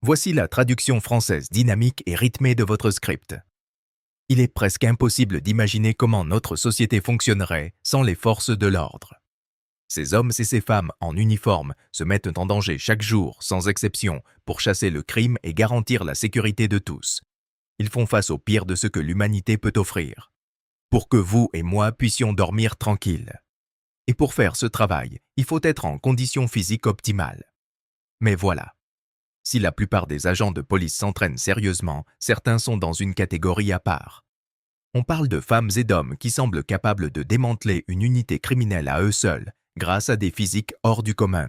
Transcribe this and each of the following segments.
Voici la traduction française dynamique et rythmée de votre script. Il est presque impossible d'imaginer comment notre société fonctionnerait sans les forces de l'ordre. Ces hommes et ces femmes en uniforme se mettent en danger chaque jour, sans exception, pour chasser le crime et garantir la sécurité de tous. Ils font face au pire de ce que l'humanité peut offrir, pour que vous et moi puissions dormir tranquilles. Et pour faire ce travail, il faut être en condition physique optimale. Mais voilà. Si la plupart des agents de police s'entraînent sérieusement, certains sont dans une catégorie à part. On parle de femmes et d'hommes qui semblent capables de démanteler une unité criminelle à eux seuls, grâce à des physiques hors du commun.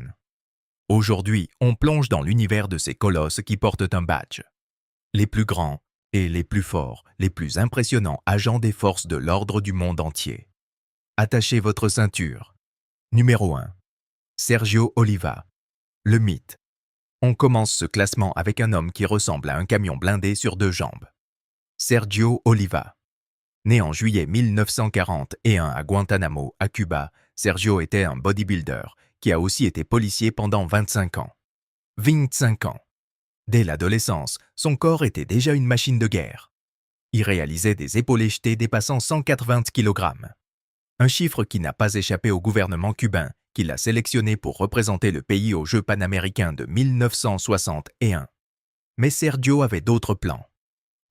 Aujourd'hui, on plonge dans l'univers de ces colosses qui portent un badge. Les plus grands et les plus forts, les plus impressionnants agents des forces de l'ordre du monde entier. Attachez votre ceinture. Numéro 1. Sergio Oliva. Le mythe. On commence ce classement avec un homme qui ressemble à un camion blindé sur deux jambes. Sergio Oliva. Né en juillet 1941 à Guantanamo, à Cuba, Sergio était un bodybuilder qui a aussi été policier pendant 25 ans. 25 ans. Dès l'adolescence, son corps était déjà une machine de guerre. Il réalisait des épaulés jetés dépassant 180 kg. Un chiffre qui n'a pas échappé au gouvernement cubain, qui l'a sélectionné pour représenter le pays aux Jeux panaméricains de 1961. Mais Sergio avait d'autres plans.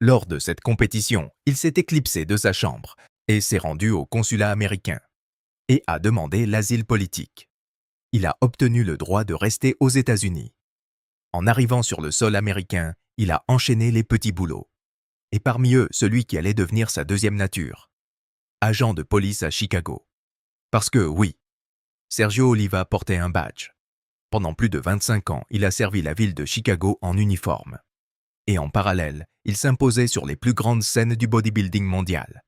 Lors de cette compétition, il s'est éclipsé de sa chambre et s'est rendu au consulat américain et a demandé l'asile politique. Il a obtenu le droit de rester aux États-Unis. En arrivant sur le sol américain, il a enchaîné les petits boulots. Et parmi eux, celui qui allait devenir sa deuxième nature. Agent de police à Chicago. Parce que, oui, Sergio Oliva portait un badge. Pendant plus de 25 ans, il a servi la ville de Chicago en uniforme. Et en parallèle, il s'imposait sur les plus grandes scènes du bodybuilding mondial.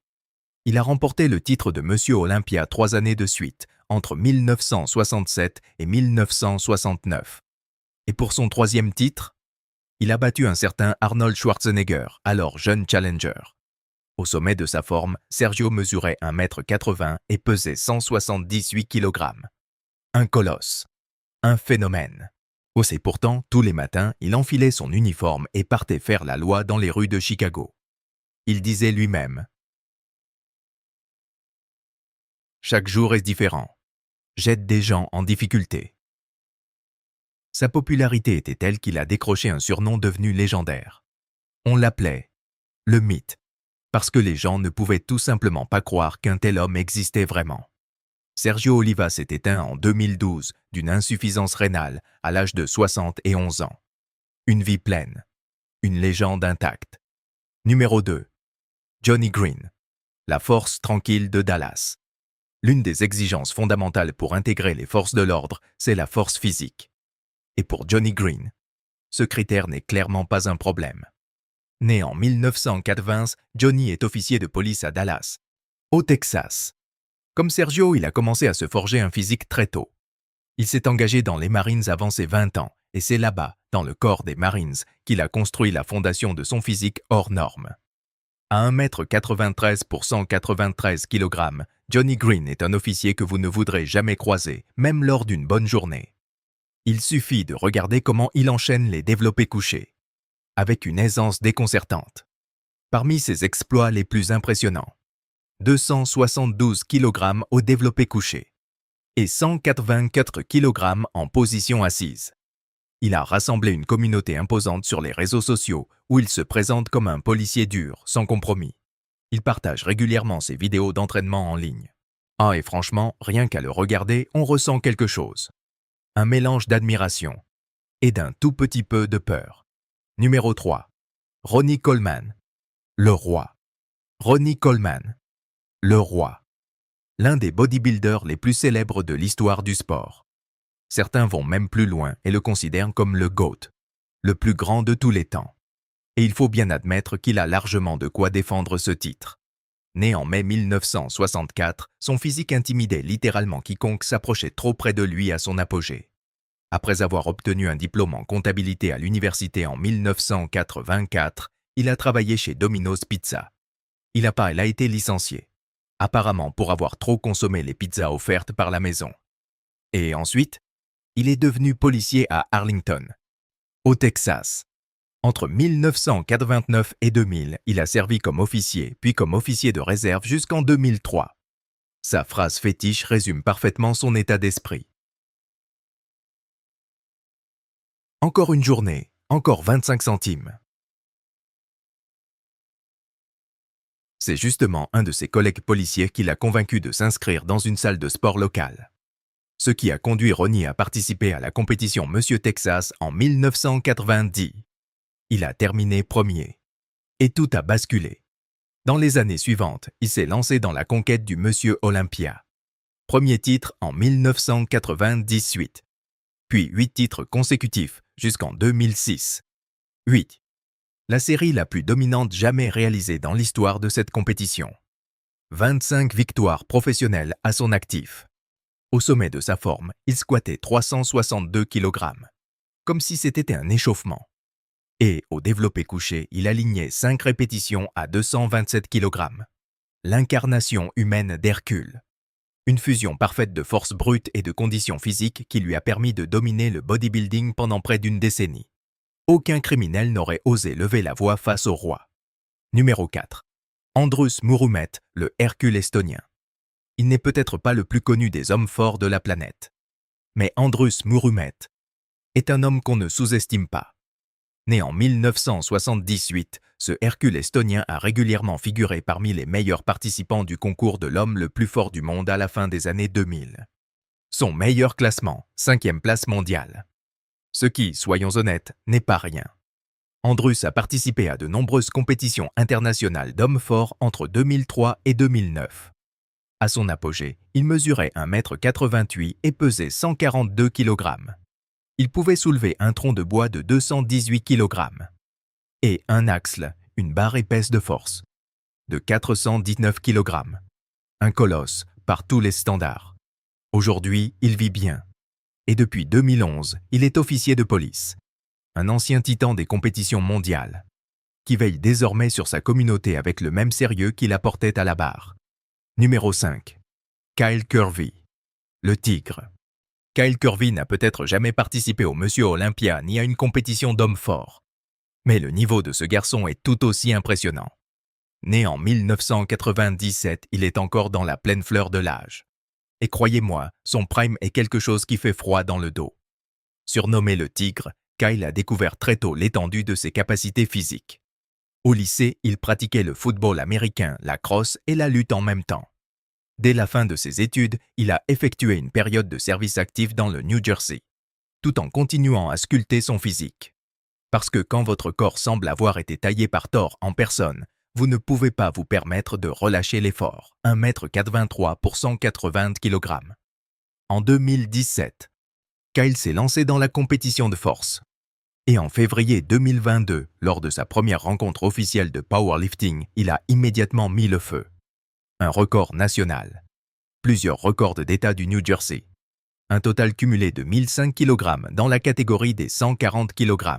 Il a remporté le titre de Monsieur Olympia 3 années de suite, entre 1967 et 1969. Et pour son troisième titre, il a battu un certain Arnold Schwarzenegger, alors jeune challenger. Au sommet de sa forme, Sergio mesurait 1,80 m et pesait 178 kg. Un colosse. Un phénomène. Et pourtant, tous les matins, il enfilait son uniforme et partait faire la loi dans les rues de Chicago. Il disait lui-même « Chaque jour est différent. J'aide des gens en difficulté. » Sa popularité était telle qu'il a décroché un surnom devenu légendaire. On l'appelait « le mythe », parce que les gens ne pouvaient tout simplement pas croire qu'un tel homme existait vraiment. Sergio Oliva s'est éteint en 2012 d'une insuffisance rénale à l'âge de 71 ans. Une vie pleine. Une légende intacte. Numéro 2. Johnny Green. La force tranquille de Dallas. L'une des exigences fondamentales pour intégrer les forces de l'ordre, c'est la force physique. Et pour Johnny Green, ce critère n'est clairement pas un problème. Né en 1980, Johnny est officier de police à Dallas, au Texas. Comme Sergio, il a commencé à se forger un physique très tôt. Il s'est engagé dans les Marines avant ses 20 ans, et c'est là-bas, dans le corps des Marines, qu'il a construit la fondation de son physique hors norme. À 1,93 m pour 193 kg, Johnny Green est un officier que vous ne voudrez jamais croiser, même lors d'une bonne journée. Il suffit de regarder comment il enchaîne les développés couchés, avec une aisance déconcertante. Parmi ses exploits les plus impressionnants, 272 kg au développé couché et 184 kg en position assise. Il a rassemblé une communauté imposante sur les réseaux sociaux où il se présente comme un policier dur, sans compromis. Il partage régulièrement ses vidéos d'entraînement en ligne. Ah, et franchement, rien qu'à le regarder, on ressent quelque chose. Un mélange d'admiration et d'un tout petit peu de peur. Numéro 3. Ronnie Coleman. Le roi. Ronnie Coleman. Le roi. L'un des bodybuilders les plus célèbres de l'histoire du sport. Certains vont même plus loin et le considèrent comme le GOAT, le plus grand de tous les temps. Et il faut bien admettre qu'il a largement de quoi défendre ce titre. Né en mai 1964, son physique intimidait littéralement quiconque s'approchait trop près de lui à son apogée. Après avoir obtenu un diplôme en comptabilité à l'université en 1984, il a travaillé chez Domino's Pizza. Il a été licencié, apparemment pour avoir trop consommé les pizzas offertes par la maison. Et ensuite, il est devenu policier à Arlington, au Texas. Entre 1989 et 2000, il a servi comme officier, puis comme officier de réserve jusqu'en 2003. Sa phrase fétiche résume parfaitement son état d'esprit. Encore une journée, encore 25 centimes. C'est justement un de ses collègues policiers qui l'a convaincu de s'inscrire dans une salle de sport locale. Ce qui a conduit Ronnie à participer à la compétition Monsieur Texas en 1990. Il a terminé premier. Et tout a basculé. Dans les années suivantes, il s'est lancé dans la conquête du Monsieur Olympia. Premier titre en 1998. Puis 8 titres consécutifs jusqu'en 2006. 8. La série la plus dominante jamais réalisée dans l'histoire de cette compétition. 25 victoires professionnelles à son actif. Au sommet de sa forme, il squattait 362 kg, comme si c'était un échauffement. Et au développé couché, il alignait 5 répétitions à 227 kg. L'incarnation humaine d'Hercule. Une fusion parfaite de force brute et de conditions physiques qui lui a permis de dominer le bodybuilding pendant près d'une décennie. Aucun criminel n'aurait osé lever la voix face au roi. Numéro 4. Andrus Murumet, le Hercule estonien. Il n'est peut-être pas le plus connu des hommes forts de la planète. Mais Andrus Murumet est un homme qu'on ne sous-estime pas. Né en 1978, ce Hercule estonien a régulièrement figuré parmi les meilleurs participants du concours de l'homme le plus fort du monde à la fin des années 2000. Son meilleur classement, 5e place mondiale. Ce qui, soyons honnêtes, n'est pas rien. Andrus a participé à de nombreuses compétitions internationales d'hommes forts entre 2003 et 2009. À son apogée, il mesurait 1,88 m et pesait 142 kg. Il pouvait soulever un tronc de bois de 218 kg et un axle, une barre épaisse de force, de 419 kg. Un colosse par tous les standards. Aujourd'hui, il vit bien. Et depuis 2011, il est officier de police. Un ancien titan des compétitions mondiales, qui veille désormais sur sa communauté avec le même sérieux qu'il apportait à la barre. Numéro 5. Kyle Curvey. Le tigre. Kyle Curvey n'a peut-être jamais participé au Monsieur Olympia ni à une compétition d'hommes forts. Mais le niveau de ce garçon est tout aussi impressionnant. Né en 1997, il est encore dans la pleine fleur de l'âge. Et croyez-moi, son prime est quelque chose qui fait froid dans le dos. Surnommé le tigre, Kyle a découvert très tôt l'étendue de ses capacités physiques. Au lycée, il pratiquait le football américain, la crosse et la lutte en même temps. Dès la fin de ses études, il a effectué une période de service actif dans le New Jersey, tout en continuant à sculpter son physique. Parce que quand votre corps semble avoir été taillé par Thor en personne, vous ne pouvez pas vous permettre de relâcher l'effort. 1,83 m pour 180 kg. En 2017, Kyle s'est lancé dans la compétition de force. Et en février 2022, lors de sa première rencontre officielle de powerlifting, il a immédiatement mis le feu. Un record national. Plusieurs records d'État du New Jersey. Un total cumulé de 1005 kg dans la catégorie des 140 kg.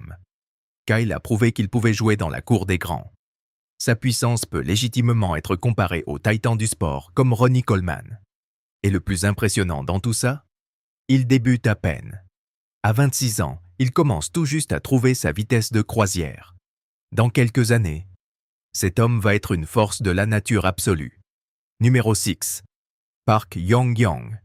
Kyle a prouvé qu'il pouvait jouer dans la cour des grands. Sa puissance peut légitimement être comparée aux titans du sport comme Ronnie Coleman. Et le plus impressionnant dans tout ça, il débute à peine. À 26 ans, il commence tout juste à trouver sa vitesse de croisière. Dans quelques années, cet homme va être une force de la nature absolue. Numéro 6. Park Yong-yong,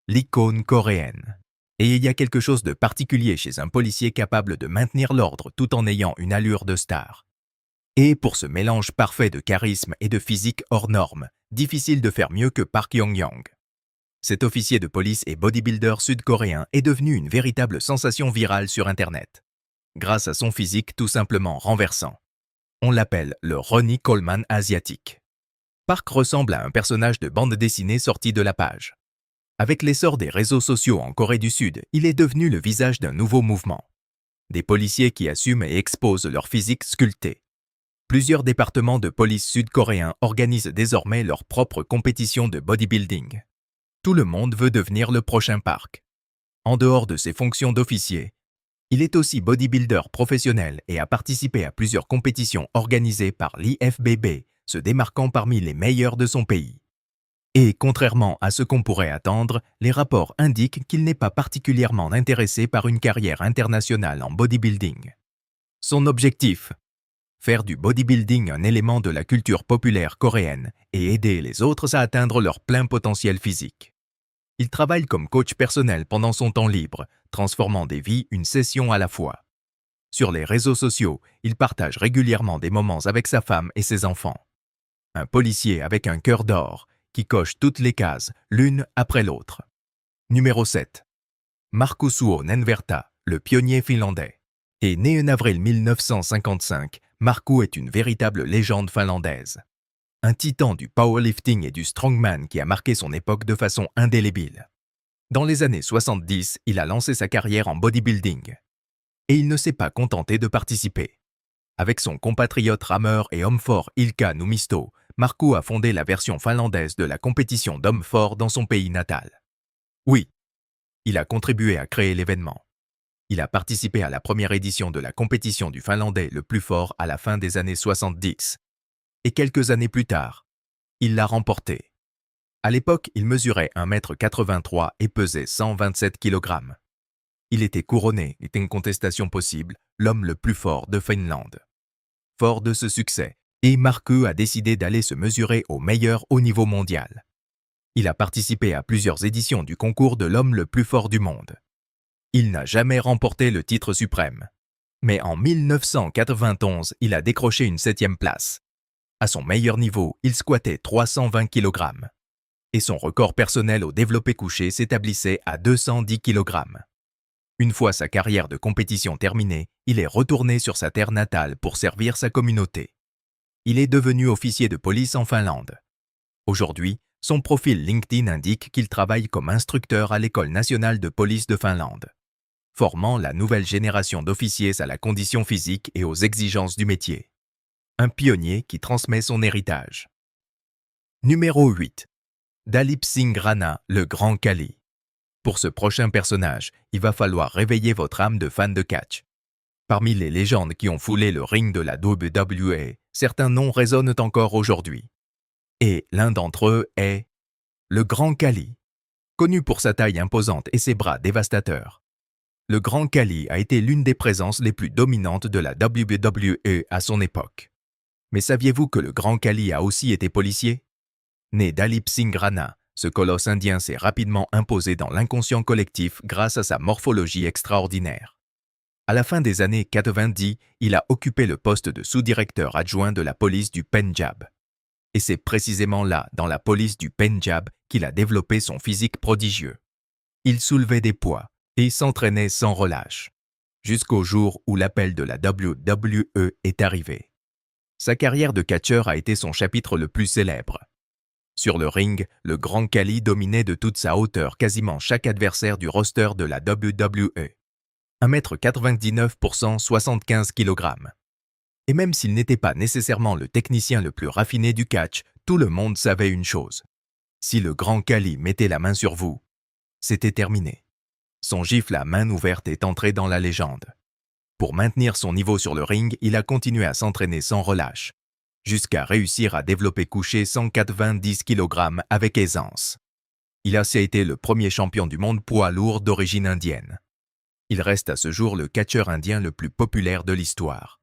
l'icône coréenne. Et il y a quelque chose de particulier chez un policier capable de maintenir l'ordre tout en ayant une allure de star. Et pour ce mélange parfait de charisme et de physique hors norme, difficile de faire mieux que Park Yong-yong. Cet officier de police et bodybuilder sud-coréen est devenu une véritable sensation virale sur Internet, grâce à son physique tout simplement renversant. On l'appelle le Ronnie Coleman asiatique. Park ressemble à un personnage de bande dessinée sorti de la page. Avec l'essor des réseaux sociaux en Corée du Sud, il est devenu le visage d'un nouveau mouvement. Des policiers qui assument et exposent leur physique sculpté. Plusieurs départements de police sud-coréens organisent désormais leur propre compétition de bodybuilding. Tout le monde veut devenir le prochain Park. En dehors de ses fonctions d'officier, il est aussi bodybuilder professionnel et a participé à plusieurs compétitions organisées par l'IFBB, se démarquant parmi les meilleurs de son pays. Et contrairement à ce qu'on pourrait attendre, les rapports indiquent qu'il n'est pas particulièrement intéressé par une carrière internationale en bodybuilding. Son objectif: faire du bodybuilding un élément de la culture populaire coréenne et aider les autres à atteindre leur plein potentiel physique. Il travaille comme coach personnel pendant son temps libre, transformant des vies une session à la fois. Sur les réseaux sociaux, il partage régulièrement des moments avec sa femme et ses enfants. Un policier avec un cœur d'or, qui coche toutes les cases, l'une après l'autre. Numéro 7. Markku Nenverta, le pionnier finlandais. Et né en avril 1955, Markku est une véritable légende finlandaise. Un titan du powerlifting et du strongman qui a marqué son époque de façon indélébile. Dans les années 70, il a lancé sa carrière en bodybuilding. Et il ne s'est pas contenté de participer. Avec son compatriote rameur et homme fort Ilkka Numisto, Markku a fondé la version finlandaise de la compétition d'hommes forts dans son pays natal. Oui, il a contribué à créer l'événement. Il a participé à la première édition de la compétition du Finlandais le plus fort à la fin des années 70. Et quelques années plus tard, il l'a remporté. À l'époque, il mesurait 1,83 m et pesait 127 kg. Il était couronné, et une contestation possible, l'homme le plus fort de Finlande. Fort de ce succès, et Markku a décidé d'aller se mesurer au meilleur au niveau mondial. Il a participé à plusieurs éditions du concours de l'homme le plus fort du monde. Il n'a jamais remporté le titre suprême. Mais en 1991, il a décroché une 7e place. À son meilleur niveau, il squattait 320 kg. Et son record personnel au développé couché s'établissait à 210 kg. Une fois sa carrière de compétition terminée, il est retourné sur sa terre natale pour servir sa communauté. Il est devenu officier de police en Finlande. Aujourd'hui, son profil LinkedIn indique qu'il travaille comme instructeur à l'École nationale de police de Finlande, formant la nouvelle génération d'officiers à la condition physique et aux exigences du métier. Un pionnier qui transmet son héritage. Numéro 8. Dalip Singh Rana, le Grand Khali. Pour ce prochain personnage, il va falloir réveiller votre âme de fan de catch. Parmi les légendes qui ont foulé le ring de la WWE, certains noms résonnent encore aujourd'hui. Et l'un d'entre eux est le Grand Khali. Connu pour sa taille imposante et ses bras dévastateurs. Le Grand Khali a été l'une des présences les plus dominantes de la WWE à son époque. Mais saviez-vous que le Grand Khali a aussi été policier? Né Dalip Singh Rana, ce colosse indien s'est rapidement imposé dans l'inconscient collectif grâce à sa morphologie extraordinaire. À la fin des années 90, il a occupé le poste de sous-directeur adjoint de la police du Pendjab. Et c'est précisément là, dans la police du Pendjab, qu'il a développé son physique prodigieux. Il soulevait des poids et s'entraînait sans relâche, jusqu'au jour où l'appel de la WWE est arrivé. Sa carrière de catcheur a été son chapitre le plus célèbre. Sur le ring, le Grand Khali dominait de toute sa hauteur quasiment chaque adversaire du roster de la WWE. 1,99 m pour 175 kg. Et même s'il n'était pas nécessairement le technicien le plus raffiné du catch, tout le monde savait une chose. Si le Grand Khali mettait la main sur vous, c'était terminé. Son gifle à main ouverte est entré dans la légende. Pour maintenir son niveau sur le ring, il a continué à s'entraîner sans relâche, jusqu'à réussir à développer couché 190 kg avec aisance. Il a aussi été le premier champion du monde poids lourd d'origine indienne. Il reste à ce jour le catcheur indien le plus populaire de l'histoire.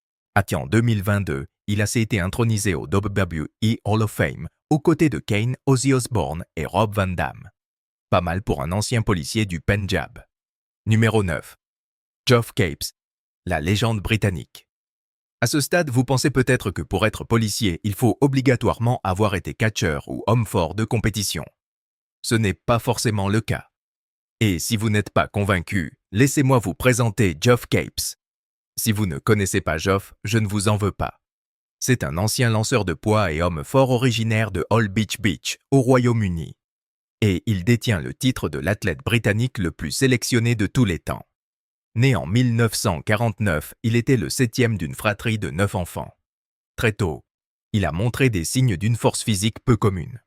En 2022, il a été intronisé au WWE Hall of Fame aux côtés de Kane, Ozzy Osbourne et Rob Van Dam. Pas mal pour un ancien policier du Pendjab. Numéro 9. Geoff Capes, la légende britannique. À ce stade, vous pensez peut-être que pour être policier, il faut obligatoirement avoir été catcheur ou homme fort de compétition. Ce n'est pas forcément le cas. Et si vous n'êtes pas convaincu, laissez-moi vous présenter Geoff Capes. Si vous ne connaissez pas Geoff, je ne vous en veux pas. C'est un ancien lanceur de poids et homme fort originaire de Old Beach Beach, au Royaume-Uni. Et il détient le titre de l'athlète britannique le plus sélectionné de tous les temps. Né en 1949, il était le 7e d'une fratrie de 9 enfants. Très tôt, il a montré des signes d'une force physique peu commune.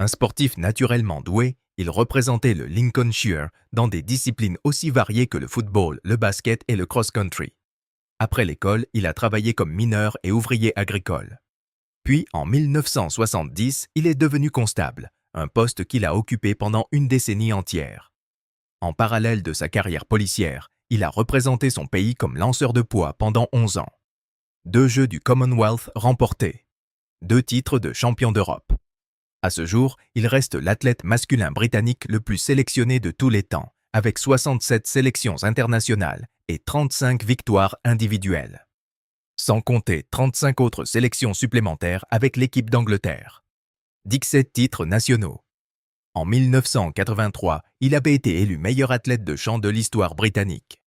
Un sportif naturellement doué, il représentait le Lincolnshire dans des disciplines aussi variées que le football, le basket et le cross-country. Après l'école, il a travaillé comme mineur et ouvrier agricole. Puis, en 1970, il est devenu constable, un poste qu'il a occupé pendant une décennie entière. En parallèle de sa carrière policière, il a représenté son pays comme lanceur de poids pendant 11 ans. 2 Jeux du Commonwealth remportés. 2 titres de champion d'Europe. À ce jour, il reste l'athlète masculin britannique le plus sélectionné de tous les temps, avec 67 sélections internationales et 35 victoires individuelles. Sans compter 35 autres sélections supplémentaires avec l'équipe d'Angleterre. 17 titres nationaux. En 1983, il avait été élu meilleur athlète de chant de l'histoire britannique.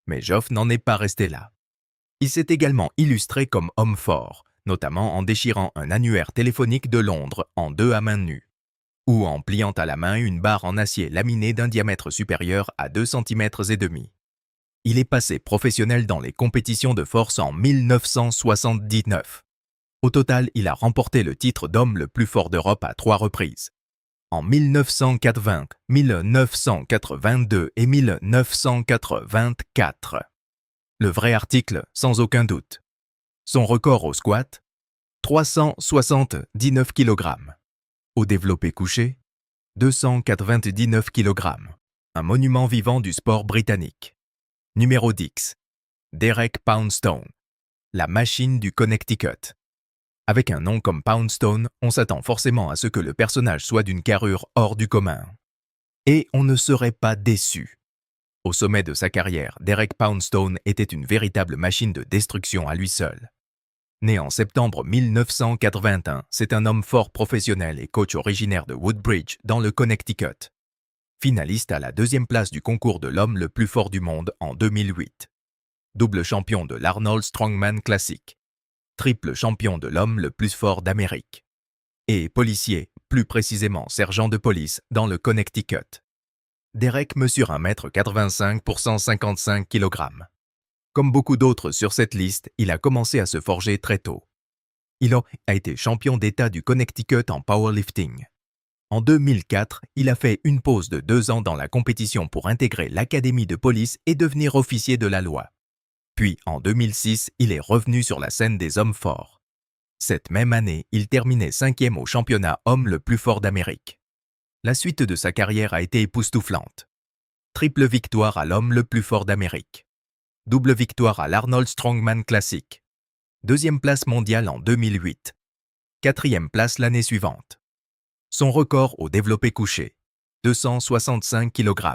Mais Joff n'en est pas resté là. Il s'est également illustré comme homme fort, notamment en déchirant un annuaire téléphonique de Londres en 2 à main nue, ou en pliant à la main une barre en acier laminé d'un diamètre supérieur à 2,5 cm. Il est passé professionnel dans les compétitions de force en 1979. Au total, il a remporté le titre d'homme le plus fort d'Europe à 3 reprises. En 1980, 1982 et 1984. Le vrai article, sans aucun doute. Son record au squat, 379 kg. Au développé couché, 299 kg. Un monument vivant du sport britannique. Numéro 10. Derek Poundstone. La machine du Connecticut. Avec un nom comme Poundstone, on s'attend forcément à ce que le personnage soit d'une carrure hors du commun. Et on ne serait pas déçu. Au sommet de sa carrière, Derek Poundstone était une véritable machine de destruction à lui seul. Né en septembre 1981, c'est un homme fort professionnel et coach originaire de Woodbridge, dans le Connecticut. Finaliste à la 2e place du concours de l'homme le plus fort du monde en 2008. Double champion de l'Arnold Strongman Classic. Triple champion de l'homme le plus fort d'Amérique. Et policier, plus précisément sergent de police, dans le Connecticut. Derek mesure 1,85 m pour 155 kg. Comme beaucoup d'autres sur cette liste, il a commencé à se forger très tôt. Il a été champion d'État du Connecticut en powerlifting. En 2004, il a fait une pause de 2 ans dans la compétition pour intégrer l'académie de police et devenir officier de la loi. Puis, en 2006, il est revenu sur la scène des hommes forts. Cette même année, il terminait 5e au championnat homme le plus fort d'Amérique. La suite de sa carrière a été époustouflante. Triple victoire à l'homme le plus fort d'Amérique. Double victoire à l'Arnold Strongman Classic. 2e place mondiale en 2008. 4e place l'année suivante. Son record au développé couché, 265 kg.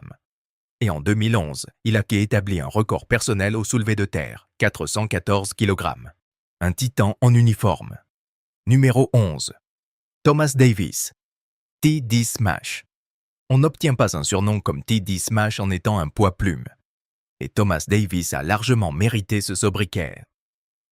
Et en 2011, il a établi un record personnel au soulevé de terre, 414 kg. Un titan en uniforme. Numéro 11. Thomas Davis. TD Smash. On n'obtient pas un surnom comme TD Smash en étant un poids-plume. Et Thomas Davis a largement mérité ce sobriquet.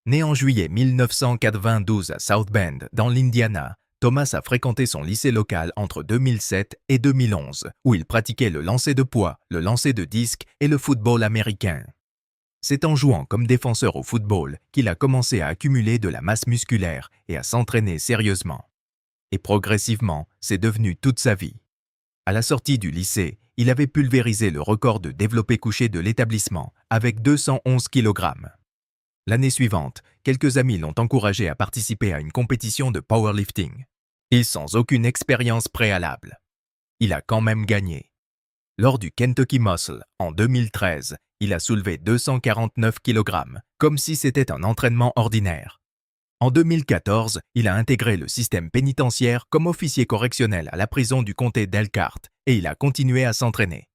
Né en juillet 1992 à South Bend, dans l'Indiana, Thomas a fréquenté son lycée local entre 2007 et 2011, où il pratiquait le lancer de poids, le lancer de disque et le football américain. C'est en jouant comme défenseur au football qu'il a commencé à accumuler de la masse musculaire et à s'entraîner sérieusement. Et progressivement, c'est devenu toute sa vie. À la sortie du lycée, il avait pulvérisé le record de développé couché de l'établissement avec 211 kg. L'année suivante, quelques amis l'ont encouragé à participer à une compétition de powerlifting. Et sans aucune expérience préalable. Il a quand même gagné. Lors du Kentucky Muscle, en 2013, il a soulevé 249 kg, comme si c'était un entraînement ordinaire. En 2014, il a intégré le système pénitentiaire comme officier correctionnel à la prison du comté d'Elkhart et il a continué à s'entraîner.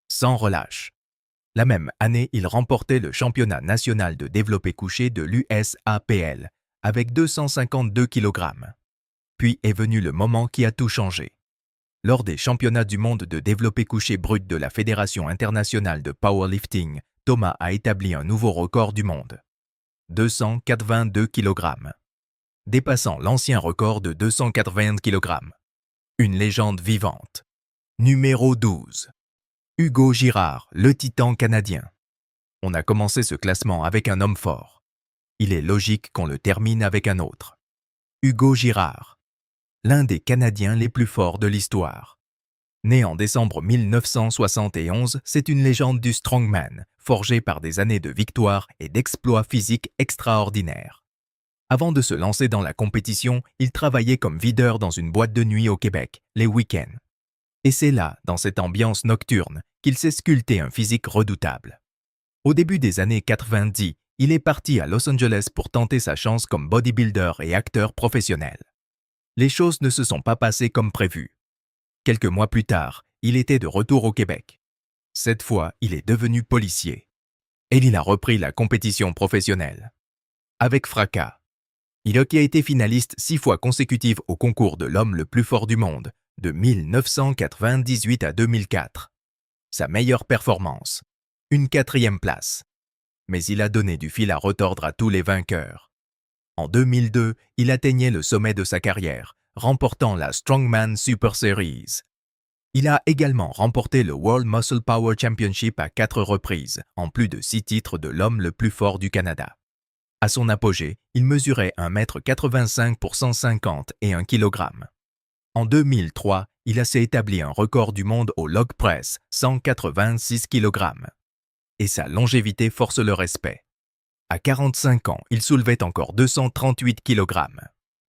Sans relâche. La même année, il remportait le championnat national de développé couché de l'USAPL avec 252 kg. Puis est venu le moment qui a tout changé. Lors des championnats du monde de développé couché brut de la Fédération internationale de powerlifting, Thomas a établi un nouveau record du monde. 282 kg. Dépassant l'ancien record de 280 kg. Une légende vivante. Numéro 12. Hugo Girard, le titan canadien. On a commencé ce classement avec un homme fort. Il est logique qu'on le termine avec un autre. Hugo Girard. L'un des Canadiens les plus forts de l'histoire. Né en décembre 1971, c'est une légende du strongman, forgé par des années de victoires et d'exploits physiques extraordinaires. Avant de se lancer dans la compétition, il travaillait comme videur dans une boîte de nuit au Québec, les week-ends. Et c'est là, dans cette ambiance nocturne, qu'il s'est sculpté un physique redoutable. Au début des années 90, il est parti à Los Angeles pour tenter sa chance comme bodybuilder et acteur professionnel. Les choses ne se sont pas passées comme prévu. Quelques mois plus tard, il était de retour au Québec. Cette fois, il est devenu policier. Et il a repris la compétition professionnelle. Avec fracas. Il a été finaliste 6 fois consécutives au concours de l'homme le plus fort du monde, de 1998 à 2004. Sa meilleure performance, une 4e place. Mais il a donné du fil à retordre à tous les vainqueurs. En 2002, il atteignait le sommet de sa carrière, remportant la Strongman Super Series. Il a également remporté le World Muscle Power Championship à 4 reprises, en plus de 6 titres de l'homme le plus fort du Canada. À son apogée, il mesurait 1,85 m pour 150 et 1 kg. En 2003, il s'est établi un record du monde au log press, 186 kg. Et sa longévité force le respect. À 45 ans, il soulevait encore 238 kg.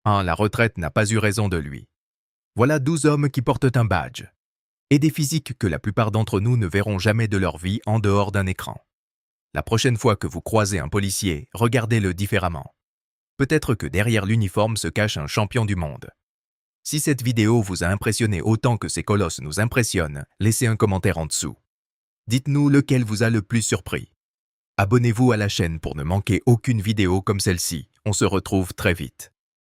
La retraite n'a pas eu raison de lui. Voilà 12 hommes qui portent un badge. Et des physiques que la plupart d'entre nous ne verront jamais de leur vie en dehors d'un écran. La prochaine fois que vous croisez un policier, regardez-le différemment. Peut-être que derrière l'uniforme se cache un champion du monde. Si cette vidéo vous a impressionné autant que ces colosses nous impressionnent, laissez un commentaire en dessous. Dites-nous lequel vous a le plus surpris. Abonnez-vous à la chaîne pour ne manquer aucune vidéo comme celle-ci. On se retrouve très vite.